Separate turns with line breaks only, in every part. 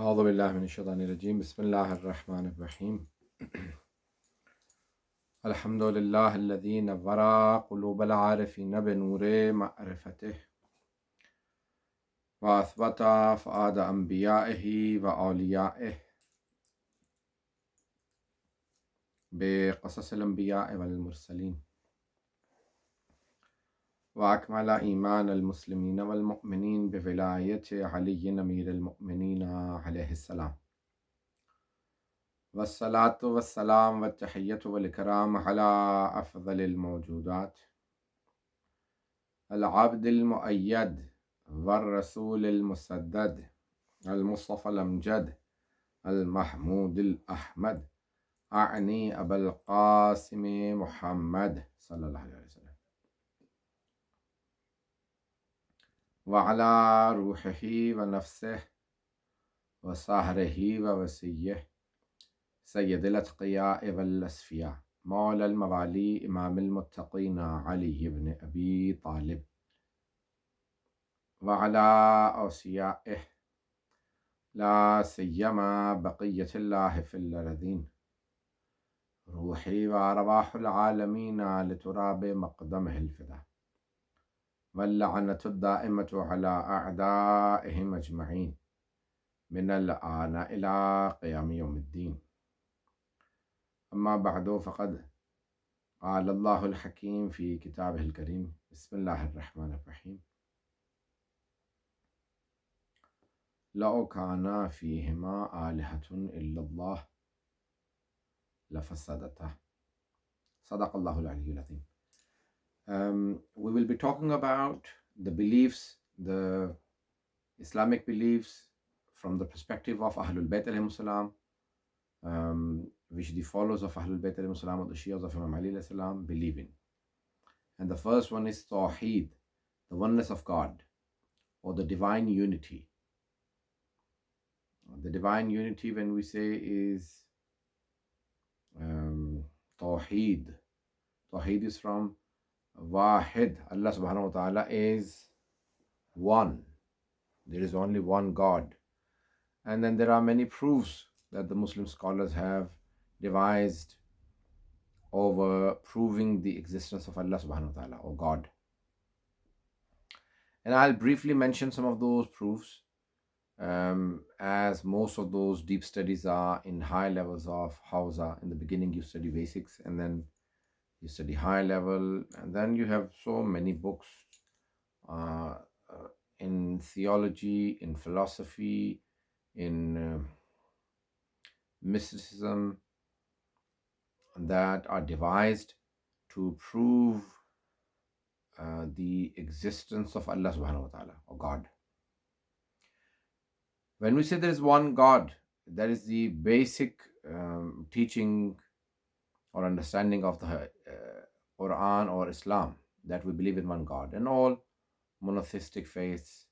أعوذ بالله من الشيطان الرجيم بسم الله الرحمن الرحيم الحمد لله الذي نور قلوب العارفين بنور معرفته وأثبت فؤاد أنبيائه وأوليائه بقصص الأنبياء والمرسلين وأكمل إيمان المسلمين والمؤمنين بولاية علي أمير المؤمنين عليه السلام والصلاة والسلام والتحية والإكرام على أفضل الموجودات العبد المؤيد والرسول المسدد المصطفى الأمجد المحمود الأحمد أعني أبا القاسم محمد صلى الله عليه وسلم وعلى روحه ونفسه وصهره ووسيه سيد الأتقياء والأسفياء مولى الموالي إمام المتقين علي بن أبي طالب وعلى أوصيائه لا سيما بقية الله في الأرضين روحي وأرواح العالمين لتراب مقدمه الفداء واللعنة الدائمة على أعدائهم أجمعين من الآن إلى قيام يوم الدين. أما بعد فقد قال الله الحكيم في كتابه الكريم بسم الله الرحمن الرحيم لو كان فيهما آلهة إلا الله لفسدتا. صدق الله العلي العظيم. We will be talking about the beliefs, the Islamic beliefs from the perspective of Ahlul Bayt alayhim salam, which the followers of Ahlul Bayt alayhim salam or the Shias of Imam Ali alayhi salam believe in. And the first one is Tawheed, the oneness of God, or the divine unity. The divine unity, when we say, is Tawheed. Tawheed is from Wahid. Allah subhanahu wa ta'ala is one. There is only one God. And then there are many proofs that the Muslim scholars have devised over proving the existence of Allah subhanahu wa ta'ala, or God. And I'll briefly mention some of those proofs, as most of those deep studies are in high levels of Hausa. In the beginning you study basics, and then you study high level, and then you have so many books in theology, in philosophy, in mysticism, that are devised to prove the existence of Allah subhanahu wa ta'ala, or God. When we say there is one God, that is the basic teaching or understanding of the Quran or Islam, that we believe in one God. And all monotheistic faiths,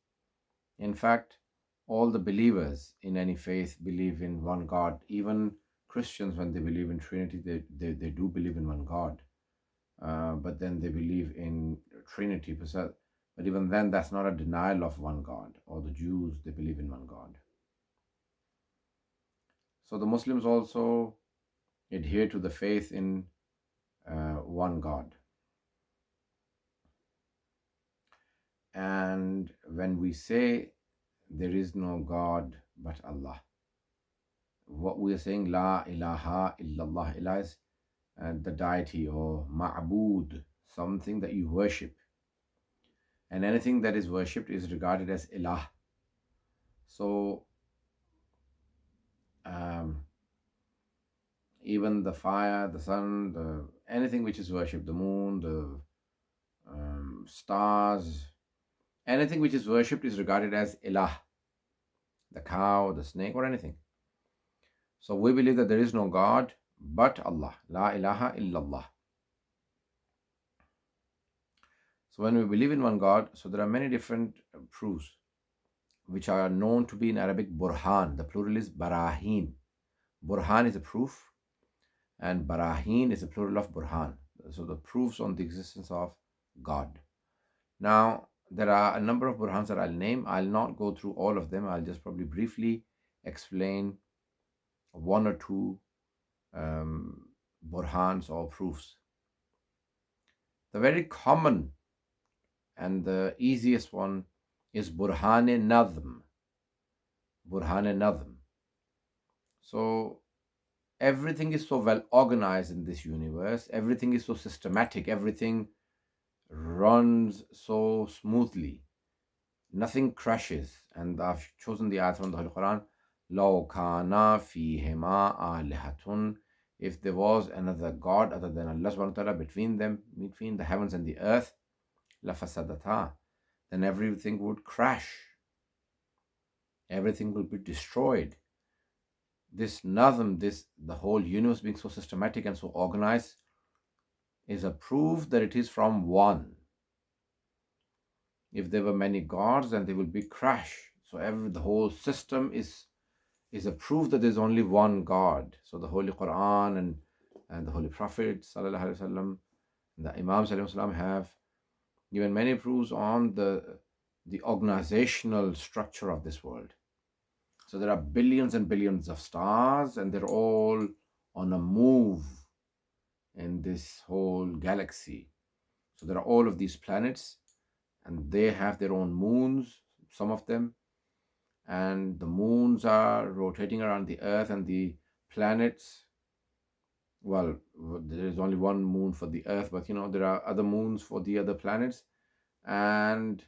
in fact, all the believers in any faith believe in one God. Even Christians, when they believe in Trinity, they do believe in one God. But then they believe in Trinity. But even then, that's not a denial of one God. Or the Jews, they believe in one God. So the Muslims also adhere to the faith in one God. And when we say there is no God but Allah, what we are saying, La ilaha illallah, ilah is the deity or ma'bud, something that you worship. And anything that is worshipped is regarded as ilah. So even the fire, the sun, anything which is worshipped, the moon, the stars, anything which is worshipped is regarded as ilah. The cow, the snake, or anything. So we believe that there is no God but Allah. La ilaha illallah. So when we believe in one God, so there are many different proofs which are known to be in Arabic burhan. The plural is barahin. Burhan is a proof, and barahin is a plural of burhan. So the proofs on the existence of God. Now, there are a number of burhans that I'll name. I'll not go through all of them. I'll just probably briefly explain one or two burhans or proofs. The very common and the easiest one is Burhan-e-Nazm. Burhan-e-Nazm. So everything is so well organized in this universe, everything is so systematic, everything runs so smoothly, nothing crashes. And I've chosen the ayat from the Holy Quran, لَوْ كَانَ فِيهِمَا آلِهَةٌ, if there was another God other than Allah subhanahu wa ta'ala between them, between the heavens and the earth, لَفَسَدَتَا, then everything would crash, everything will be destroyed. This nazm, this the whole universe being so systematic and so organized, is a proof that it is from one. If there were many gods, then there will be crash. So the whole system is a proof that there's only one God. So the Holy Quran and the Holy Prophet sallallahu alaihi wasallam, the Imam sallallahu alaihi wasallam have given many proofs on the organizational structure of this world. So there are billions and billions of stars, and they're all on a move in this whole galaxy. So there are all of these planets, and they have their own moons, some of them, and the moons are rotating around the earth, and the planets, well, there is only one moon for the earth, but there are other moons for the other planets, and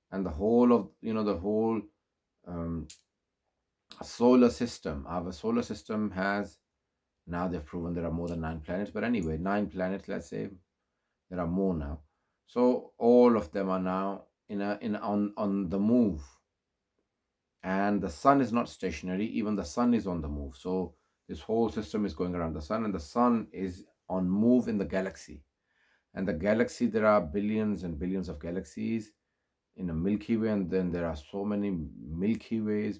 the whole of the whole um, solar system. Our solar system has, now they've proven there are more than 9 planets, but anyway, 9 planets, let's say. There are more now. So all of them are now on the move. And the sun is not stationary, even the sun is on the move. So this whole system is going around the sun, and the sun is on move in the galaxy. And the galaxy, there are billions and billions of galaxies in a Milky Way, and then there are so many Milky Ways,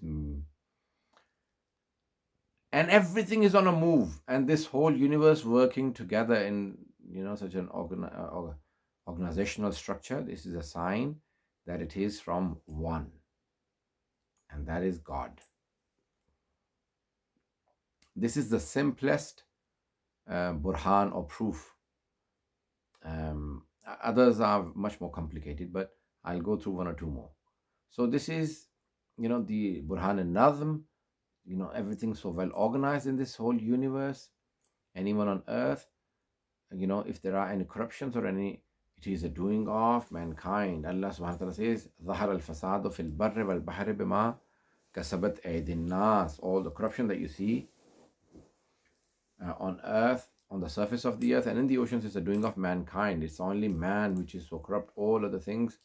and everything is on a move, and this whole universe working together in such an organizational structure. This is a sign that it is from one, and that is God. This is the simplest burhan or proof. Others are much more complicated, but I'll go through one or two more. So this is the burhan and nazm. Everything so well organized in this whole universe. Anyone on earth, if there are any corruptions or any, it is a doing of mankind. Allah subhanahu wa ta'ala says, ظَهَرَ الْفَسَادُ فِي الْبَرِّ وَالْبَحْرِ بِمَا كَسَبَتْ أَيْدِي النَّاسِ. All the corruption that you see on earth, on the surface of the earth and in the oceans, is a doing of mankind. It's only man which is so corrupt. All other things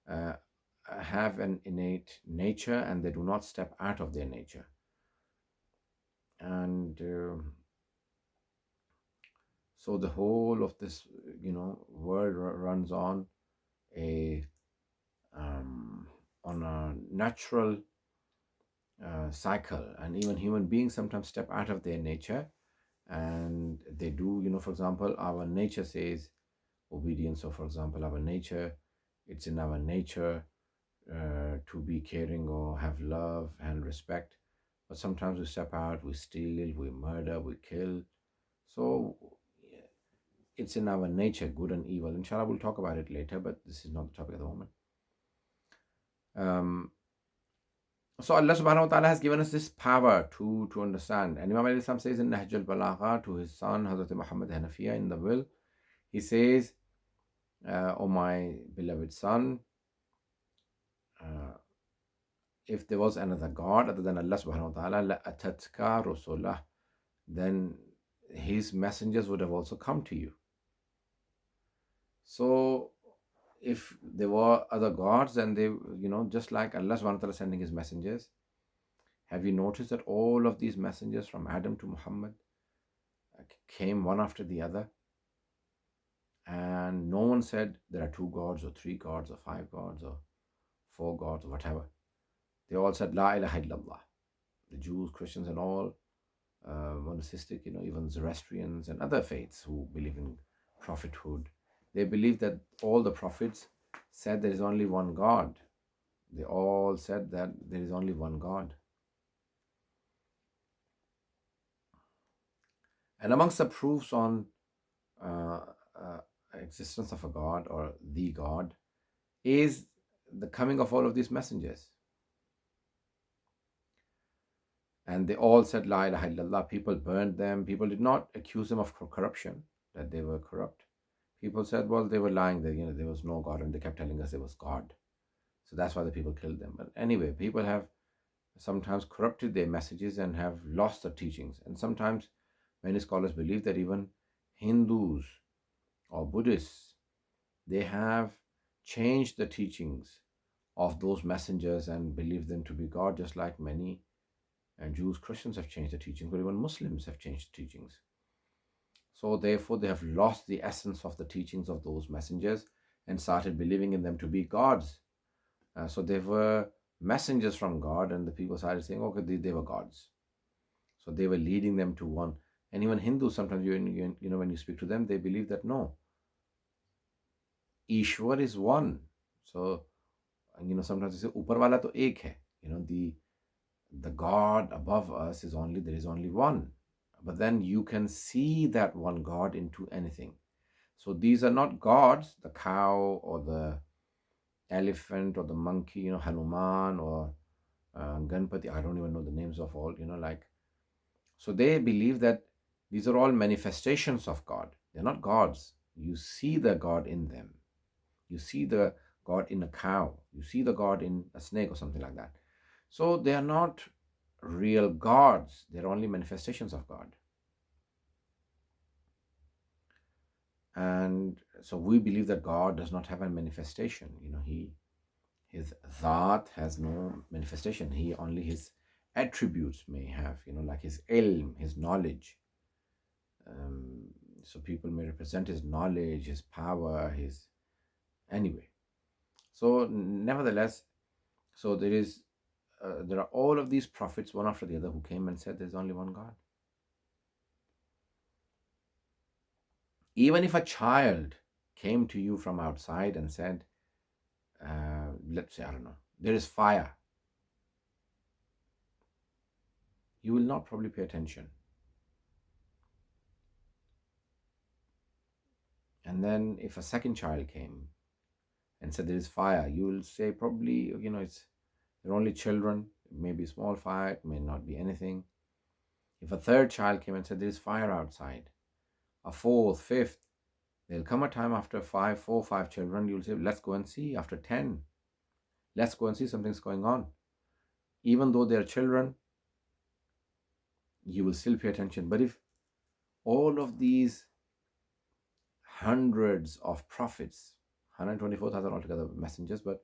have an innate nature, and they do not step out of their nature. And so the whole of this, world runs on a natural cycle, and even human beings sometimes step out of their nature, and they do. For example, our nature says obedience. So, for example, our nature, it's in our nature to be caring or have love and respect, but sometimes we step out, we steal, we murder, we kill. So it's in our nature, good and evil. Inshallah, we'll talk about it later, but this is not the topic at the moment. So Allah subhanahu wa ta'ala has given us this power to understand. And Imam al-Islam says in Nahj al-Balagha to his son, Hazrat Muhammad Hanafiya, in the will, he says, "O my beloved son, if there was another God other than Allah subhanahu wa ta'ala, لَأَتَتْكَ رُسُلَهُ, then his messengers would have also come to you." So if there were other gods, and they, just like Allah subhanahu wa ta'ala sending his messengers, have you noticed that all of these messengers from Adam to Muhammad came one after the other? And no one said there are 2 gods or 3 gods or 5 gods or 4 gods or whatever. They all said La ilaha illallah. The Jews, Christians, and all monotheistic, even Zoroastrians and other faiths who believe in prophethood, they believe that all the prophets said there is only one God. They all said that there is only one God. And amongst the proofs on uh, uh, existence of a God or the God is the coming of all of these messengers. And they all said La ilaha illallah. People burned them. People did not accuse them of corruption, that they were corrupt. People said, well, they were lying, that there was no God, and they kept telling us there was God. So that's why the people killed them. But anyway, people have sometimes corrupted their messages and have lost the teachings. And sometimes many scholars believe that even Hindus or Buddhists, they have changed the teachings of those messengers and believe them to be God, just like many Jews, Christians have changed the teachings, but even Muslims have changed the teachings. So therefore, they have lost the essence of the teachings of those messengers and started believing in them to be gods. So they were messengers from God, and the people started saying, okay, they were gods. So they were leading them to one. And even Hindus, sometimes when you speak to them, they believe that no, Ishwar is one. So sometimes they say Upar wala to ek hai. The God above us there is only one. But then you can see that one God into anything. So these are not gods, the cow or the elephant or the monkey, Hanuman or Ganpati. I don't even know the names of all, like. So they believe that these are all manifestations of God. They're not gods. You see the God in them. You see the God in a cow. You see the God in a snake or something like that. So they are not real gods. They're only manifestations of God. And so we believe that God does not have a manifestation. His Zat has no manifestation. He only his attributes may have, like his ilm, his knowledge. Um, so people may represent his knowledge, his power, his anyway. So nevertheless, so there are all of these prophets, one after the other, who came and said there's only one God. Even if a child came to you from outside and said, let's say, I don't know, there is fire, you will not probably pay attention. And then if a second child came and said there is fire, you will say probably, they're only children. It may be small fire, it may not be anything. If a third child came and said there is fire outside, a fourth, fifth, there'll come a time after 5 children, you'll say, let's go and see. After 10, let's go and see, something's going on. Even though they're children, you will still pay attention. But if all of these hundreds of prophets, 124,000 altogether messengers, but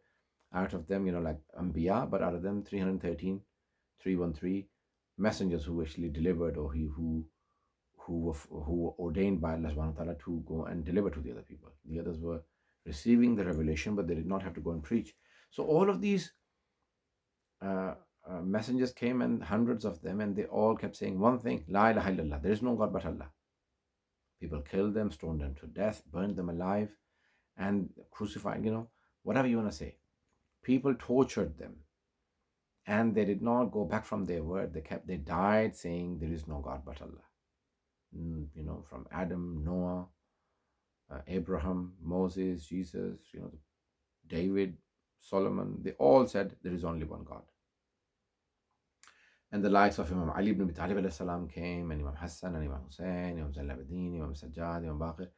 out of them, like Anbiya, but out of them 313, 313 messengers who actually delivered, or who were ordained by Allah subhanahu wa ta'ala to go and deliver to the other people. The others were receiving the revelation, but they did not have to go and preach. So all of these messengers came, and hundreds of them, and they all kept saying one thing: La ilaha illallah. There is no God but Allah. People killed them, stoned them to death, burned them alive, and crucified, whatever you want to say. People tortured them, and they did not go back from their word. They died saying there is no God but Allah. From Adam, Noah, Abraham, Moses, Jesus, David, Solomon, they all said there is only one God. And the likes of Imam Ali ibn Abi Talib alayhi salam came, and Imam Hassan, and Imam Hussein, Imam Zain al-Abidin, Imam Sajjad, Imam Baqir.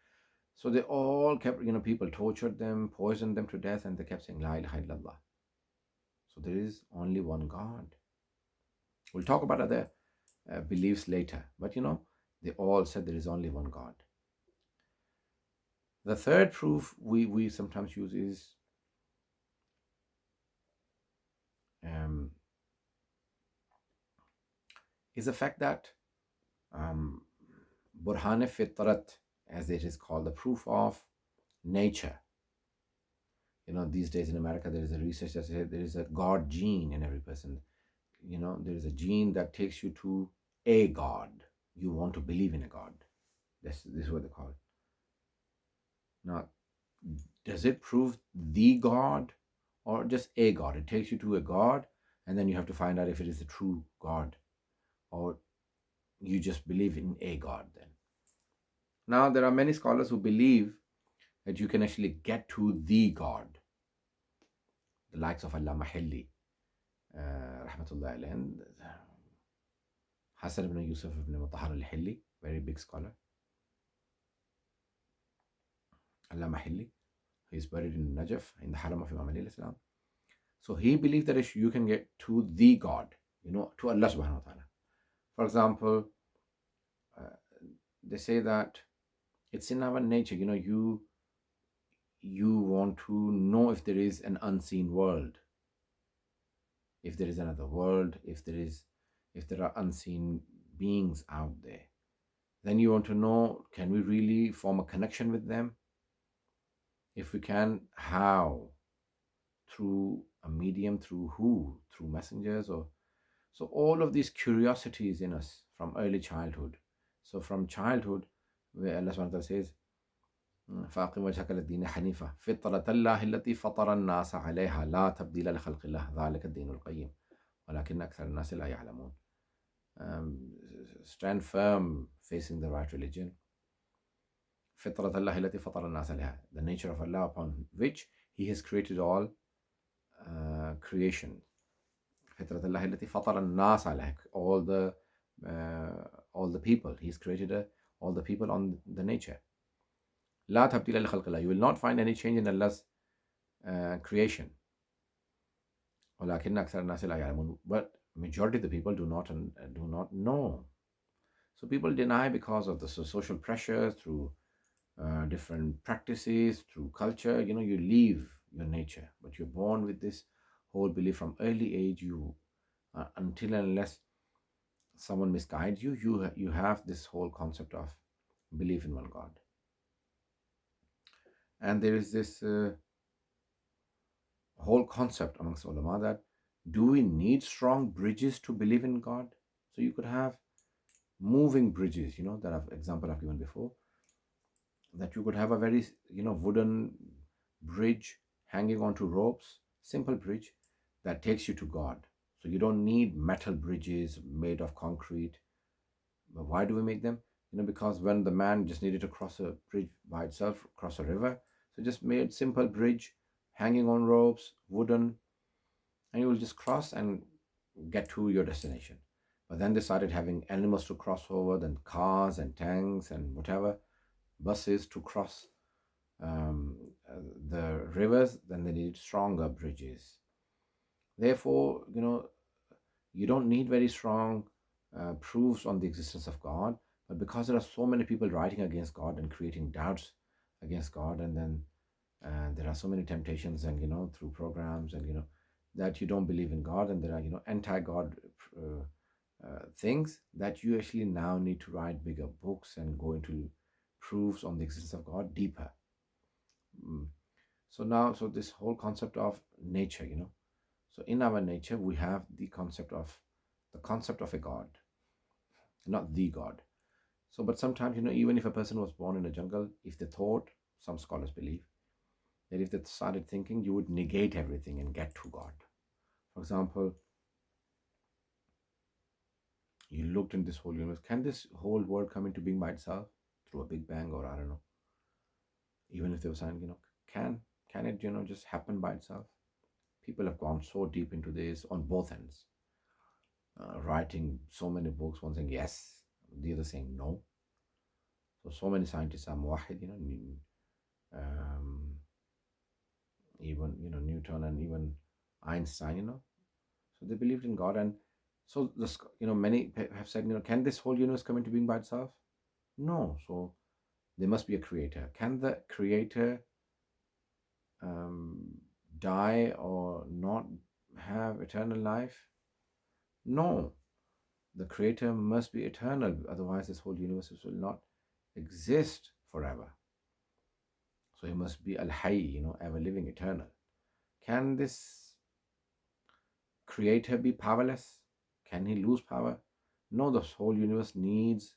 So they all kept, people tortured them, poisoned them to death, and they kept saying, La ilaha illallah. So there is only one God. We'll talk about other beliefs later, but they all said there is only one God. The third proof we sometimes use is the fact that Burhan Fitrat, as it is called, the proof of nature. These days in America, there is a research that says there is a God gene in every person. There is a gene that takes you to a God. You want to believe in a God. This is what they call it. Now, does it prove the God or just a God? It takes you to a God, and then you have to find out if it is the true God, or you just believe in a God then. Now, there are many scholars who believe that you can actually get to the God, the likes of Allah Mahilli, Rahmatullah alayhi, and Hassan ibn Yusuf ibn Mutahar al-Hilli, very big scholar, Allah Mahilli. He is buried in Najaf, in the Haram of Imam Ali Islam. So he believed that if you can get to the God, to Allah subhanahu wa ta'ala. For example, uh, they say that it's in our nature, you want to know if there is an unseen world, if there is another world, if there are unseen beings out there. Then you want to know, can we really form a connection with them? If we can, how? Through a medium, through who? Through messengers, or so all of these curiosities in us from early childhood. So from childhood, where Allah subhanahu wa ta'ala says, فَأَقِمْ وَجْهَكَ لِلدِّينِ حَنِيفًا فِطْرَةَ اللَّهِ الَّتِي فَطَرَ النَّاسَ عَلَيْهَا لَا تَبْدِيلَ لِخَلْقِ اللَّهِ ذَلِكَ الدِّينُ الْقَيِّمُ وَلَكِنَّ أَكْثَرَ النَّاسِ لَا يَعْلَمُونَ. Stand firm facing the right religion. فِطْرَةَ اللَّهِ الَّتِي فَطَرَ النَّاسَ عَلَيْهَا, the nature of Allah upon which He has created all creation. فِطْرَةَ اللَّهِ الَّتِي فَطَرَ النَّاسَ عَلَيْهَا, all the people. He's created all the people on the nature. لا تبديل لخلق الله. You will not find any change in Allah's creation. ولكن أكثر الناس لا يعلمون. But majority of the people do not know. So people deny because of the social pressures, through different practices, through culture. You leave your nature, but you're born with this whole belief from early age. You until and unless someone misguides you, you have this whole concept of belief in one God. And there is this whole concept amongst ulama that, do we need strong bridges to believe in God? So you could have moving bridges, that example I've given before, that you could have a very wooden bridge hanging onto ropes, simple bridge that takes you to God. So you don't need metal bridges made of concrete. But why do we make them? Because when the man just needed to cross a bridge by itself, cross a river, so just made simple bridge hanging on ropes, wooden, and you will just cross and get to your destination. But then they started having animals to cross over, then cars and tanks and whatever, buses to cross um, the rivers. Then they needed stronger bridges. Therefore, you don't need very strong proofs on the existence of God, but because there are so many people writing against God and creating doubts against God, and then there are so many temptations, and through programs, and that you don't believe in God, and there are anti-God things, that you actually now need to write bigger books and go into proofs on the existence of God deeper. So this whole concept of nature, so in our nature we have the concept of a God, not the God. So, but sometimes, even if a person was born in a jungle, if they thought, some scholars believe, that if they started thinking, you would negate everything and get to God. For example, you looked in this whole universe. Can this whole world come into being by itself through a big bang, or I don't know? Even if they were saying, can it, just happen by itself? People have gone so deep into this on both ends, writing so many books. One saying yes, the other saying no. So many scientists are muwahid, um, even Newton and even Einstein, so they believed in God. And so this, many have said, can this whole universe come into being by itself? No. So there must be a creator. Can the creator die or not have eternal life? No. The creator must be eternal, otherwise this whole universe will not exist forever. So he must be al-hayy, ever living, eternal. Can this creator be powerless? Can he lose power? No, the whole universe needs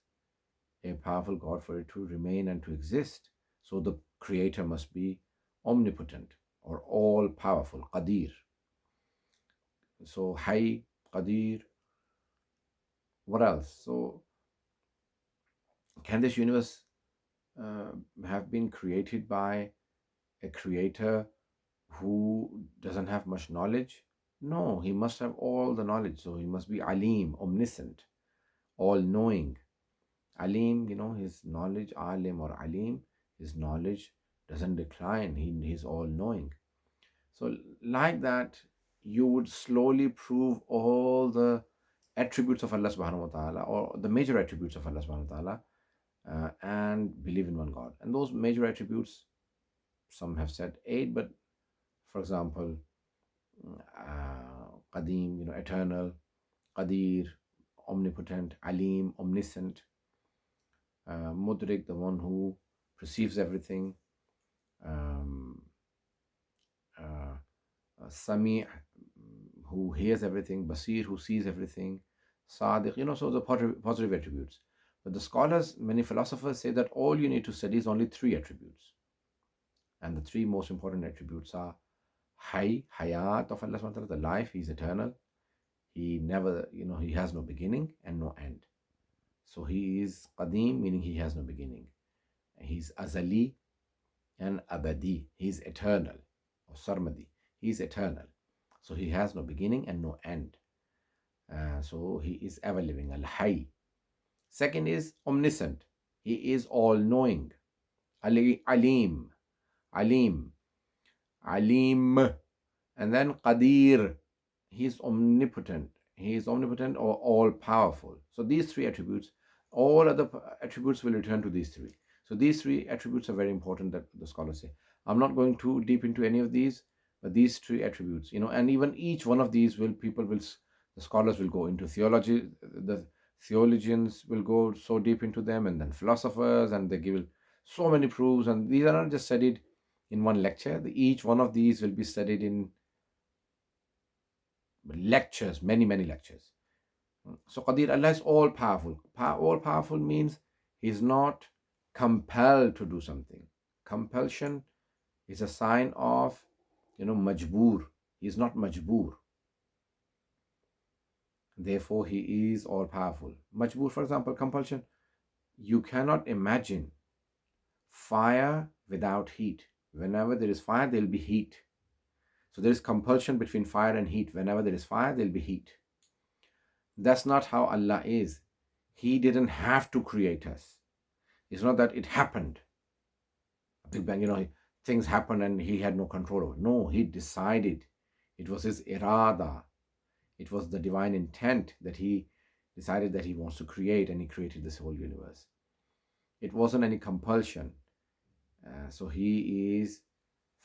a powerful God for it to remain and to exist. So the creator must be omnipotent or all powerful, qadir. So hayy, qadir, what else? So Can this universe uh, have been created by a creator who doesn't have much knowledge? No, he must have all the knowledge. So he must be Alim, omniscient, all knowing. Alim, his knowledge, Alim or Alim, his knowledge doesn't decline. He's all knowing. So, like that, you would slowly prove all the attributes of Allah subhanahu wa ta'ala, or the major attributes of Allah subhanahu wa ta'ala, and believe in one God. And those major attributes, some have said eight, but for example, Qadim, eternal, Qadir, omnipotent, Alim, omniscient, Mudrik, the one who perceives everything, um, uh, Sami, who hears everything, Basir, who sees everything, Sadiq, so the positive attributes. But the scholars, many philosophers say that all you need to study is only three attributes. And the three most important attributes are Hayat of Allah subhanahu wa ta'ala, the life, He's eternal. He never, He has no beginning and no end. So He is Qadim, meaning He has no beginning. He's Azali and Abadi. He's eternal. Or Sarmadi. He's eternal. So He has no beginning and no end. So He is ever living. Al Hayy. Second is omniscient. He is all knowing. Alim. Alim. Alim. And then Qadir. He is omnipotent. He is omnipotent or all powerful. So these three attributes, all other attributes will return to these three. So these three attributes are very important, that the scholars say. I'm not going too deep into any of these, but these three attributes, and even each one of these the scholars will go into theology, the theologians will go so deep into them, and then philosophers, and they give so many proofs, and these are not just studied in one lecture. Each one of these will be studied in lectures, many, many lectures. So Qadir, Allah is all powerful. All powerful means He's not compelled to do something. Compulsion is a sign of, majboor. He's not majboor. Therefore, He is all powerful. Majboor, for example, compulsion. You cannot imagine fire without heat. Whenever there is fire, there will be heat. So there is compulsion between fire and heat. Whenever there is fire, there will be heat. That's not how Allah is. He didn't have to create us. It's not that it happened. Big Bang, things happened and He had no control over it. No, He decided. It was His irada. It was the divine intent that He decided that He wants to create, and He created this whole universe. It wasn't any compulsion. So He is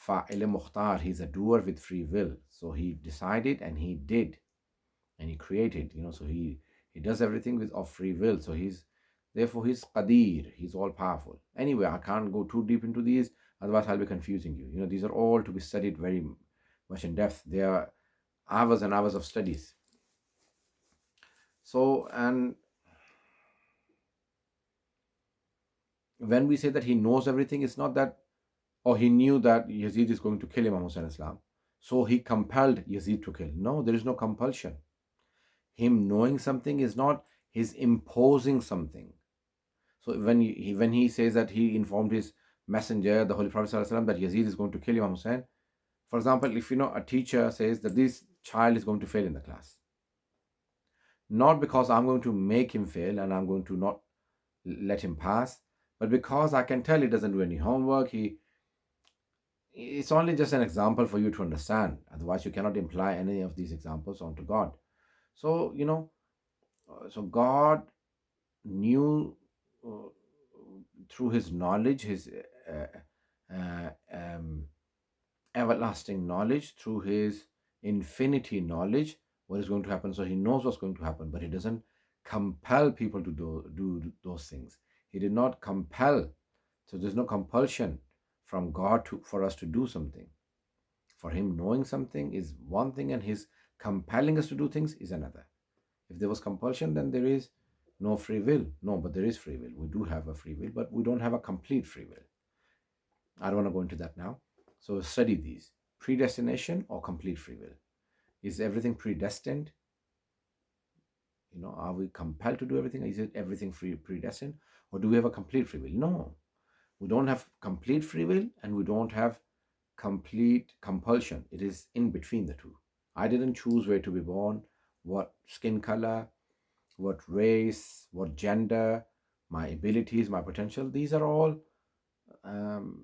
Fa'il Mukhtar. He's a doer with free will. So He decided and He did. And He created, so He does everything of free will. So therefore He's Qadir. He's all powerful. Anyway, I can't go too deep into these, otherwise I'll be confusing you. These are all to be studied very much in depth. They are hours and hours of studies. So, and when we say that He knows everything, it's not that, He knew that Yazid is going to kill Imam Hussein Islam, so He compelled Yazid to kill. No, there is no compulsion. Him knowing something is not His imposing something. So when he says that He informed His messenger, the Holy Prophet ﷺ, that Yazid is going to kill Imam Hussein, for example, if a teacher says that this child is going to fail in the class, not because I'm going to make him fail and I'm going to not let him pass, but because I can tell he doesn't do any homework, it's only just an example for you to understand. Otherwise, you cannot imply any of these examples onto God. So, so God knew through His knowledge, His everlasting knowledge, through His infinity knowledge, what is going to happen. So He knows what's going to happen, but He doesn't compel people to do those things. He did not compel. So there's no compulsion from God for us to do something. For Him knowing something is one thing, and His compelling us to do things is another. If there was compulsion, then there is no free will. No, but there is free will. We do have a free will, but we don't have a complete free will. I don't want to go into that now. So study these. Predestination or complete free will. Is everything predestined? Are we compelled to do everything? Is it everything predestined? Or do we have a complete free will? No, we don't have complete free will, and we don't have complete compulsion. It is in between the two. I didn't choose where to be born, what skin color, what race, what gender, my abilities, my potential. These are all um,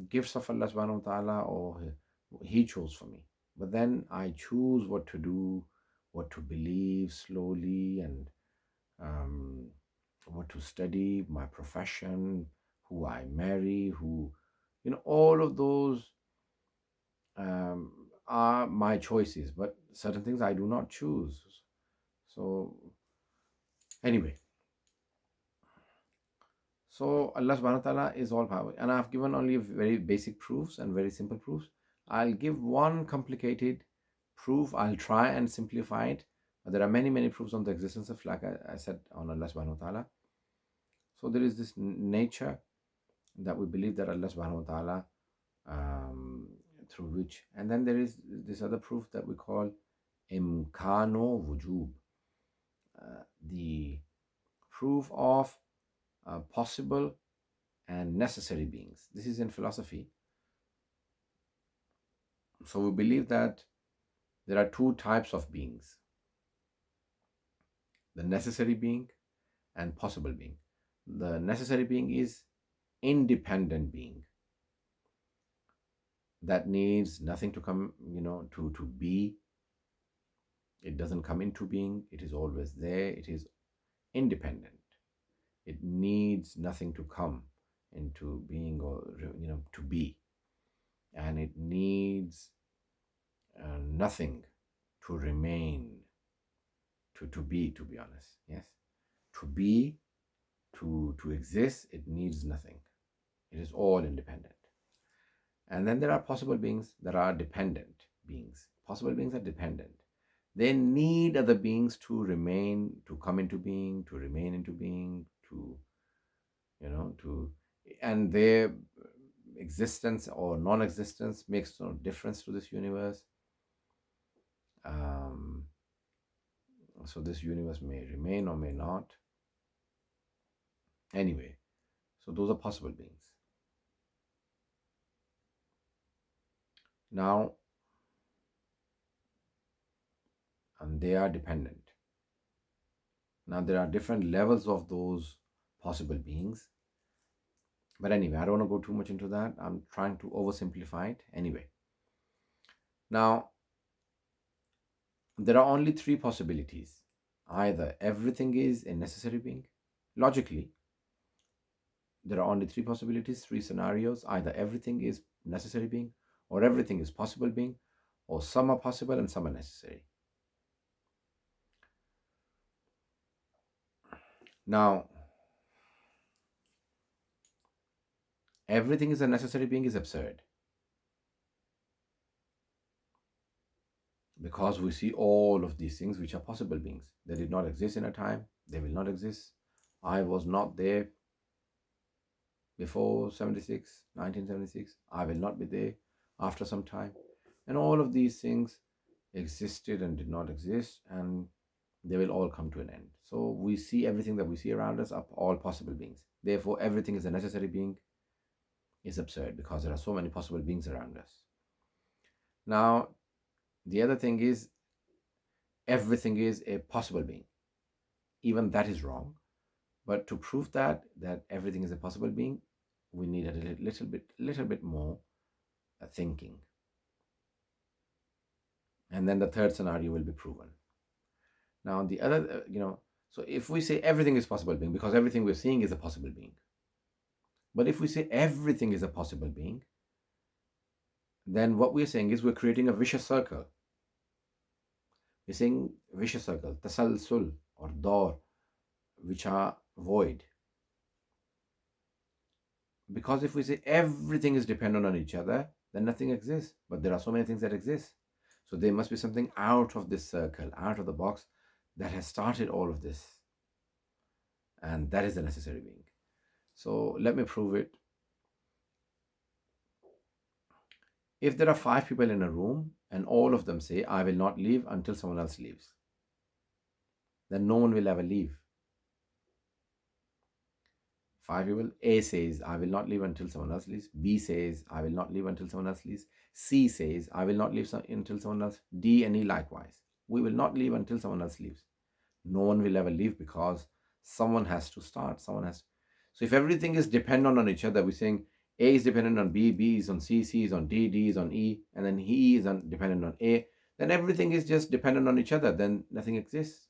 gifts of Allah subhanahu wa ta'ala, or He chose for me. But then I choose what to do, what to believe slowly, and um, what to study, my profession, who I marry, all of those um, are my choices, but certain things I do not choose. So, anyway, so Allah subhanahu wa ta'ala is all powerful. And I've given only very basic proofs and very simple proofs. I'll give one complicated proof. I'll try and simplify it. But there are many, many proofs on the existence of, like I said, on Allah subhanahu wa ta'ala. So there is this nature that we believe that Allah subhanahu wa ta'ala, through which, and then there is this other proof that we call imkano wujub, the proof of possible and necessary beings. This is in philosophy. So we believe that there are two types of beings: the necessary being and possible being. The necessary being is independent being that needs nothing to come, to be. It doesn't come into being. It is always there. It is independent. It needs nothing to come into being, or to be, and it needs nothing to remain, to be. To be honest, yes, to be, to exist, it needs nothing. It is all independent. And then there are possible beings that are dependent beings. Possible beings are dependent. They need other beings to remain, to come into being, to remain into being, to, and their existence or non-existence makes no difference to this universe. So this universe may remain or may not. Anyway, so those are possible beings. Now, and they are dependent. Now, there are different levels of those possible beings. But anyway, I don't want to go too much into that. I'm trying to oversimplify it. Anyway, now, there are only three possibilities. Either everything is a necessary being. Logically, there are only three possibilities, three scenarios. Either everything is necessary being, or everything is possible being, or some are possible and some are necessary. Now, everything is a necessary being is absurd, because we see all of these things which are possible beings. They did not exist in a time. They will not exist. I was not there before 1976. I will not be there after some time. And all of these things existed and did not exist, and they will all come to an end. So we see everything that we see around us are all possible beings. Therefore, everything is a necessary being is absurd, because there are so many possible beings around us. Now, the other thing is, everything is a possible being. Even that is wrong. But to prove that everything is a possible being, we need a little bit more thinking. And then the third scenario will be proven. Now, the other, so if we say everything is possible being, because everything we're seeing is a possible being. But if we say everything is a possible being, then what we're saying is we're creating a vicious circle. We're saying vicious circle, tasalsul or door, which are void. Because if we say everything is dependent on each other, then nothing exists. But there are so many things that exist. So there must be something out of this circle, out of the box, that has started all of this. And that is the necessary being. So let me prove it. If there are 5 people in a room and all of them say, I will not leave until someone else leaves, then no one will ever leave. Five people. A says, I will not leave until someone else leaves. B says, I will not leave until someone else leaves. C says, I will not leave until someone else. D and E likewise. We will not leave until someone else leaves. No one will ever leave because someone has to start. Someone has to. So if everything is dependent on each other, we're saying A is dependent on B, B is on C, C is on D, D is on E, and then E is dependent on A, then everything is just dependent on each other. Then nothing exists.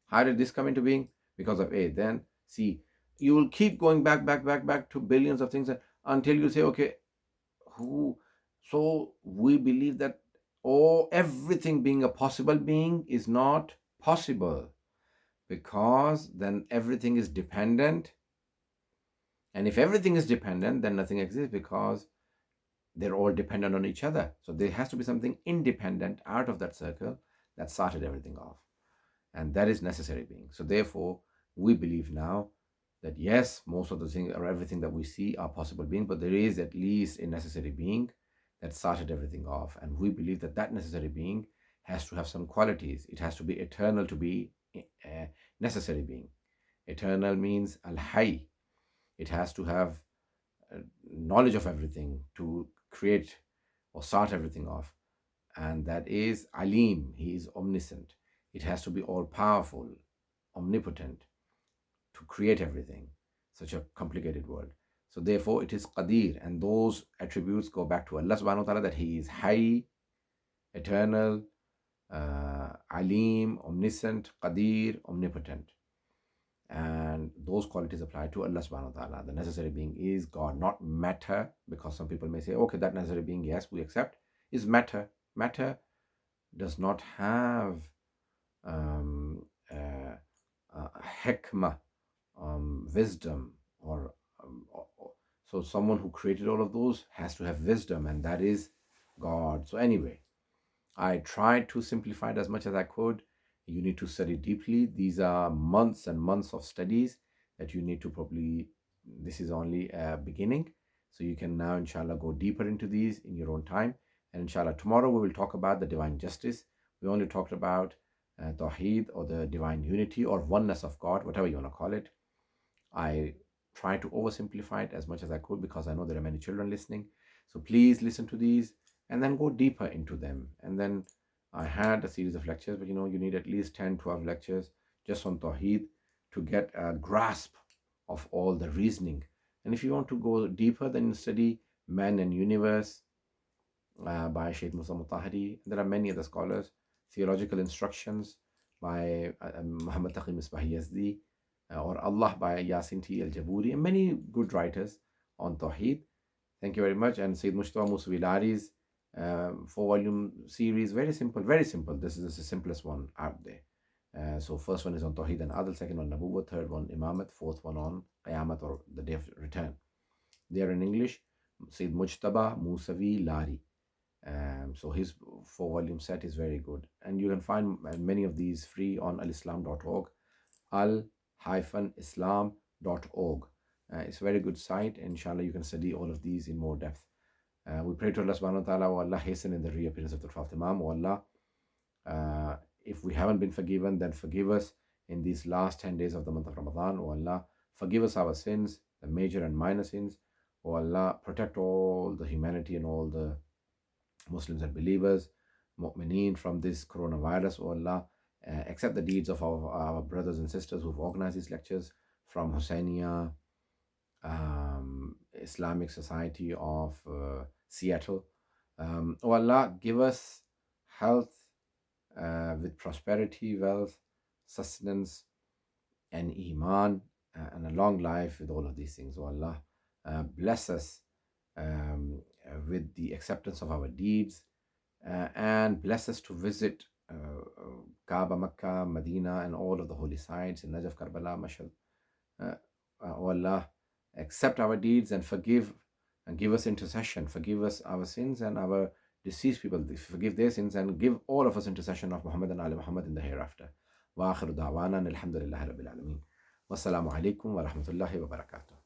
How did this come into being? Because of A. Then C. You will keep going back to billions of things until you say, okay, who? So we believe that everything being a possible being is not possible, because then everything is dependent. And if everything is dependent, then nothing exists, because they're all dependent on each other. So there has to be something independent out of that circle that started everything off. And that is necessary being. So therefore, we believe now that yes, most of the things or everything that we see are possible being, but there is at least a necessary being that started everything off. And we believe that that necessary being has to have some qualities. It has to be eternal to be a necessary being. Eternal means al-hayy. It has to have knowledge of everything to create or start everything off. And that is alim. He is omniscient. It has to be all powerful, omnipotent, to create everything. Such a complicated word. So therefore it is qadir, and those attributes go back to Allah subhanahu wa ta'ala, that He is high, eternal, alim, omniscient, qadir, omnipotent. And those qualities apply to Allah subhanahu wa ta'ala. The necessary being is God, not matter, because some people may say, okay, that necessary being, yes, we accept, is matter. Matter does not have hikmah, wisdom, so someone who created all of those has to have wisdom, and that is God. So anyway, I tried to simplify it as much as I could. You need to study deeply. These are months and months of studies that you need to probably, this is only a beginning. So you can now, inshallah, go deeper into these in your own time. And inshallah, tomorrow we will talk about the divine justice. We only talked about Tawheed, or the divine unity or oneness of God, whatever you want to call it. I tried to oversimplify it as much as I could, because I know there are many children listening. So please listen to these and then go deeper into them. And then I had a series of lectures, but you need at least 10, 12 lectures just on Tawheed to get a grasp of all the reasoning. And if you want to go deeper, then study Man and Universe by Shaykh Musa Mutahari. There are many other scholars. Theological Instructions by Muhammad Taqi Misbahi Yazdi, or Allah by Yasin T. Al-Jaburi, and many good writers on Tawheed. Thank you very much. And Sayyid Mustafa Musawilari's 4-volume series, very simple, very simple. This is the simplest one out there. So first one is on Tawheed and Adl, second on Nabuwwat, third one Imamat, fourth one on Qiyamah, or the Day of Return. They are in English. Sayyid Mujtaba Musawi Lari. So his 4-volume set is very good. And you can find many of these free on alislam.org, al-islam.org. It's a very good site. Inshallah, you can study all of these in more depth. We pray to Allah subhanahu wa ta'ala, oh Allah, hasten in the reappearance of the 12th Imam. Oh Allah, if we haven't been forgiven, then forgive us in these last 10 days of the month of Ramadan. Oh Allah, forgive us our sins, the major and minor sins. Oh Allah, protect all the humanity and all the Muslims and believers, mu'mineen, from this coronavirus. Oh Allah, accept the deeds of our brothers and sisters who've organized these lectures, from Husaynia, Islamic Society of Seattle. Oh Allah, give us health with prosperity, wealth, sustenance, and iman, and a long life with all of these things. Oh Allah, bless us with the acceptance of our deeds, and bless us to visit Kaaba, Makkah, Medina, and all of the holy sites in Najaf, Karbala, Mashhad. Oh Allah, accept our deeds and forgive, and give us intercession. Forgive us our sins and our deceased people. Forgive their sins, and give all of us intercession of Muhammad and Ali Muhammad in the hereafter. Wa akhiru da'wana alhamdulillahi rabbil alameen. Wassalamu alaikum wa rahmatullahi wa barakatuh.